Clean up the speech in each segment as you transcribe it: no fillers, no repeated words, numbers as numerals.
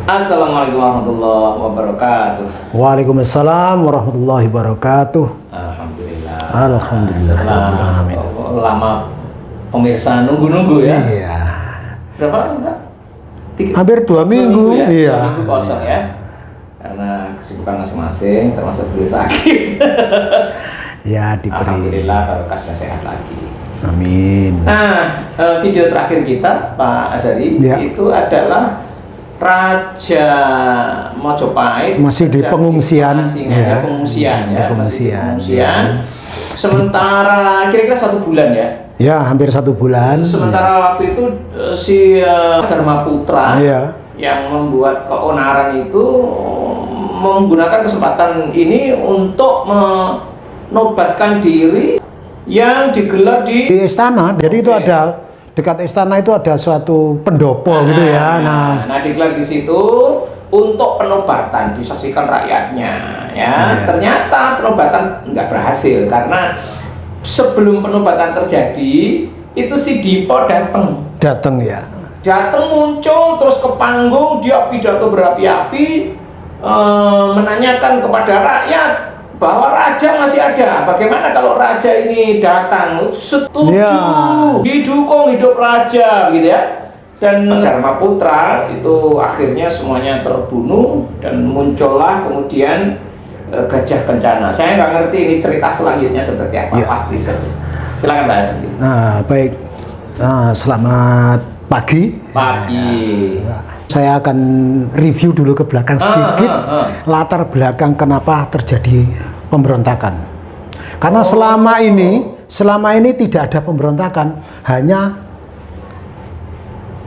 Assalamualaikum warahmatullahi wabarakatuh. Waalaikumsalam warahmatullahi wabarakatuh. Alhamdulillah. Alhamdulillah. Setelah Amin. lama pemirsa nunggu-nunggu ya. Iya. Berapa lama? Hampir 2 minggu. Ya? Iya. 2 minggu kosong ya. Karena kesibukan masing-masing, termasuk beliau sakit. Ya, diberi. Alhamdulillah barokah sudah sehat lagi. Amin. Nah, video terakhir kita Pak Azhari Ya. itu adalah Raja Mojopahit Masih di pengungsian. ya. Pengungsian ya. Di pengungsian. Masih di pengungsian. Sementara kira-kira 1 bulan ya. Ya, hampir 1 bulan. Sementara waktu itu si Dharma Putra yang membuat keonaran itu menggunakan kesempatan ini untuk menobatkan diri yang digelar di istana. Jadi itu ada dekat istana itu ada suatu pendopo gitu ya. Nah, digelar di situ untuk penobatan, disaksikan rakyatnya ya. Ternyata penobatan nggak berhasil karena sebelum penobatan terjadi itu si Dipo datang muncul terus ke panggung, dia pidato berapi-api menanyakan kepada rakyat bahwa raja masih ada. Bagaimana kalau raja ini datang? Setuju, didukung hidup raja, gitu ya. Dan Dharma Putra itu akhirnya semuanya terbunuh dan muncullah kemudian Gajah Kencana. Saya nggak ngerti ini cerita selanjutnya seperti apa. Pasti seru. Silakan Pak Asli. Nah, baik. Nah, selamat pagi. Saya akan review dulu ke belakang sedikit latar belakang kenapa terjadi pemberontakan. Karena selama ini tidak ada pemberontakan, hanya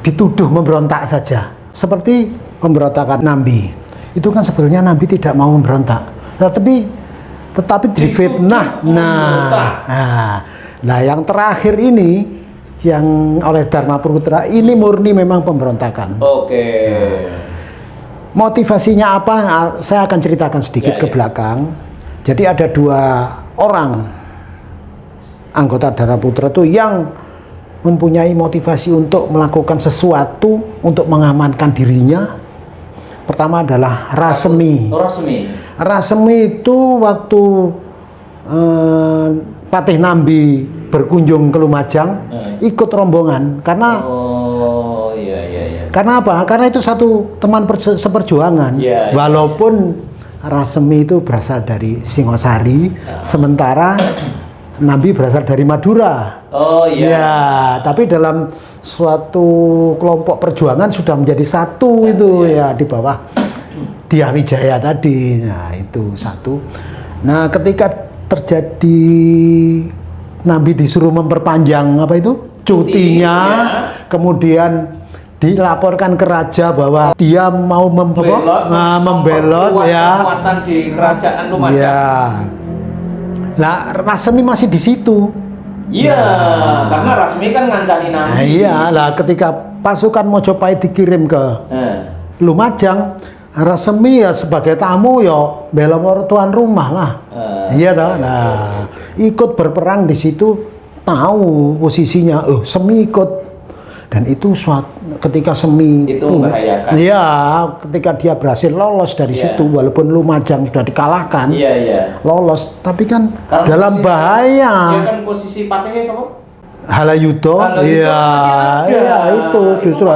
dituduh memberontak saja. Seperti pemberontakan Nambi. Itu kan sebenarnya Nambi tidak mau memberontak, tetapi difitnah. Nah, yang terakhir ini yang oleh Dharma Putra ini murni memang pemberontakan. Motivasinya apa? Saya akan ceritakan sedikit ke belakang. Jadi ada 2 orang anggota Dharma Putra itu yang mempunyai motivasi untuk melakukan sesuatu untuk mengamankan dirinya. Pertama adalah Rasemi. Rasemi itu waktu Patih Nambi berkunjung ke Lumajang, ikut rombongan karena karena apa? Karena itu satu teman seperjuangan. Walaupun Rasemi itu berasal dari Singosari, sementara Nambi berasal dari Madura. Tapi dalam suatu kelompok perjuangan sudah menjadi satu di bawah Dyah Wijaya tadi. Nah, itu satu. Nah, ketika terjadi Nambi disuruh memperpanjang cutinya, kemudian dilaporkan ke raja bahwa dia mau membelot kekuatan di kerajaan Lumajang. Nah, Rasemi masih di situ. Karena Rasemi kan ngancani Nambi. Ketika pasukan Mojopahit dikirim ke Lumajang, Rasemi ya sebagai tamu ya bela tuan rumah lah. Nah, ikut berperang di situ, tahu posisinya. Semi ikut. Dan itu ketika Semi itu membahayakan. Ketika dia berhasil lolos dari situ, walaupun Lumajang sudah dikalahkan, lolos, tapi kan karena dalam bahaya. Dia kan posisi patihnya sama Halayudo. Itu justru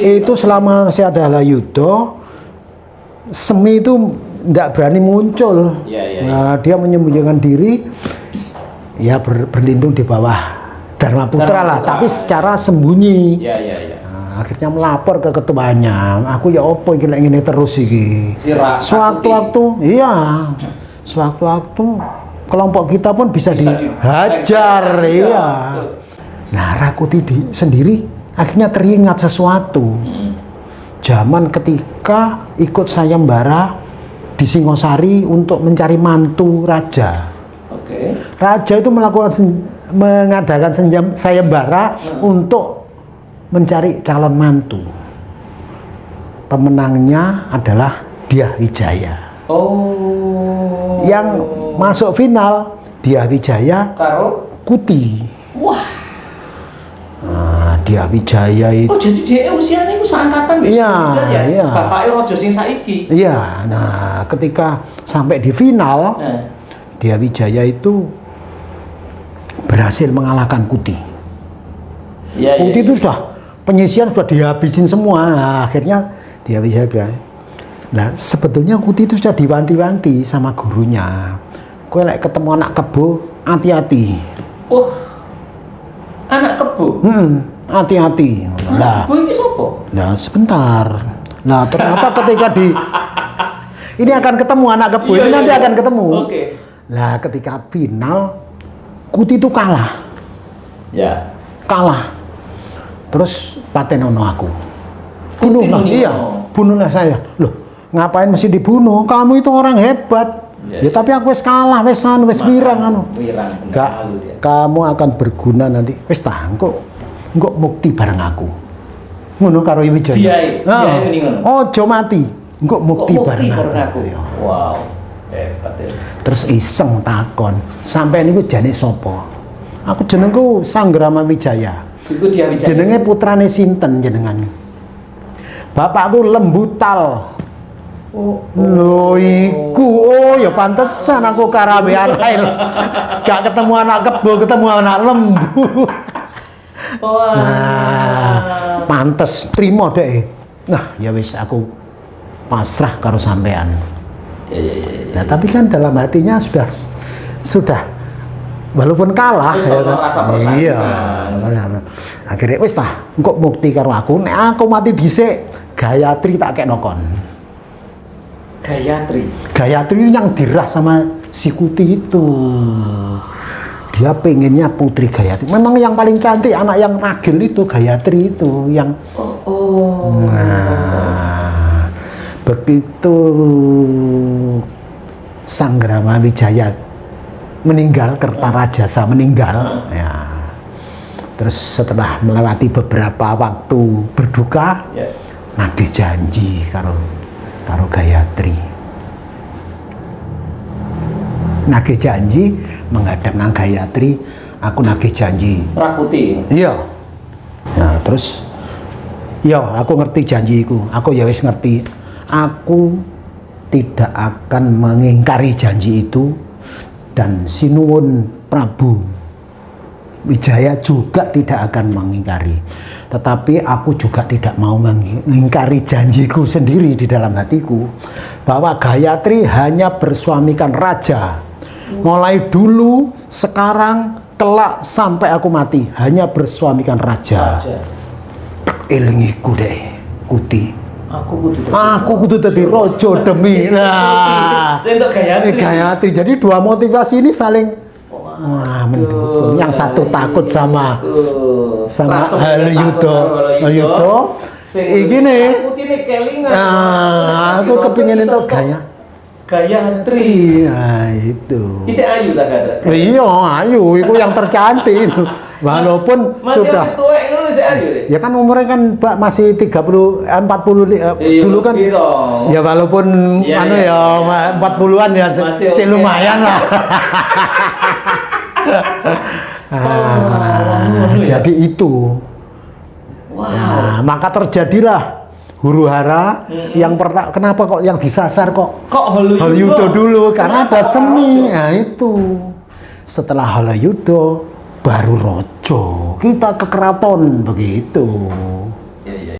itu selama masih ada Halayudo, Semi itu tidak berani muncul. Nah, dia menyembunyikan diri, berlindung di bawah Dharma Putra lah, tapi secara sembunyi. Nah, akhirnya melapor ke ketuanya. Aku opo iki lek ngene terus iki. Sewaktu-waktu kelompok kita pun bisa dihajar. Nah, Rakuti sendiri akhirnya teringat sesuatu. Zaman ketika ikut sayembara di Singosari untuk mencari mantu raja. Raja itu mengadakan sayembara untuk mencari calon mantu. Pemenangnya adalah Dyah Wijaya. Yang masuk final Dyah Wijaya Kuti. Dia Wijaya itu. Oh jadi dia usianya itu seangkatan gitu? Iya, iya. Bapaknya Rojo sing saiki. Iya, nah ketika sampai di final, Dia Wijaya itu berhasil mengalahkan Kuti. Ya, Kuti itu sudah penyisian sudah dihabisin semua. Nah, akhirnya Dia Wijaya berhasil. Nah sebetulnya Kuti itu sudah diwanti-wanti sama gurunya. Kowe lek ketemu anak kebo, hati-hati. Oh, anak kebo? Hati-hati. Nah, kebo ini siapa? Nah sebentar. Nah ternyata ketika ini akan ketemu anak kebo, ini nanti akan ketemu. Oke. Nah ketika final, Kuti itu kalah. Ya. Kalah. Terus patenono aku. Bunuhlah, iya, bunuhlah saya. Loh, ngapain mesti dibunuh? Kamu itu orang hebat. Ya tapi aku wis kalah, wis wirang anu. Wirang. Gak, kamu akan berguna nanti. Wis tah, engko mukti bareng aku. Ngono karo Wijaya. Dia ini ngono. Ojo mati. Engko mukti bareng aku. Wow. Hebat ya. Terus iseng takon, sampai niku jane sapa? Aku jenengku Sanggrama Wijaya. Iku Dia Wijaya. Jenenge putrane sinten jenengan? Bapakku Lembutal. Lho iku, ya pantesan aku karawean ae. Gak ketemu anak kebo, ketemu anak lembu. Nah, pantes trimo deh. Nah, ya wis aku pasrah karo sampean. Nah, tapi kan dalam hatinya sudah walaupun kalah ya kan. Iya. Akhirnya wis tah, engko bukti karo aku nek aku mati dhisik, Gayatri tak kekno kon. Gayatri yang dirah sama si Kuti itu. Dia pengennya putri Gayatri. Memang yang paling cantik, anak yang ragil itu Gayatri itu yang. Nah, begitu Sanggrama Wijaya meninggal, Kertarajasa meninggal, ya. Terus setelah melewati beberapa waktu berduka, nagih janji karo Gayatri. Nagih janji menghadap nang Gayatri, aku nagih janji. Rakuti. Iya. Nah, terus aku ngerti janjiku. Aku ya wis ngerti. Aku tidak akan mengingkari janji itu dan sinuwun Prabu Wijaya juga tidak akan mengingkari. Tetapi aku juga tidak mau mengingkari janjiku sendiri di dalam hatiku bahwa Gayatri hanya bersuamikan raja. Mulai dulu, sekarang, kelak sampai aku mati hanya bersuamikan raja. Elingiku deh, Kuti. Aku kudu dadi raja demi. Nah, untuk Gayatri. Jadi dua motivasi ini saling mendukung. Yang satu takut sama Halyuda. Iki nih. Aku kepingin itu Gayatri. Nah, itu. Isih ayu tak ada. Iya, ayu. Itu yang tercantik. Walaupun sudah. Mas tua ini isih ayu. Ya kan umurnya kan masih 40 dulu kan. Ya walaupun 40-an ya masih lumayan lah. Jadi itu. Nah, maka terjadilah huru-hara yang pernah. Kenapa kok yang disasar kok Halyuda dulu? Karena ada seni. Nah itu. Setelah Halyuda baru Rojo, kita ke keraton begitu.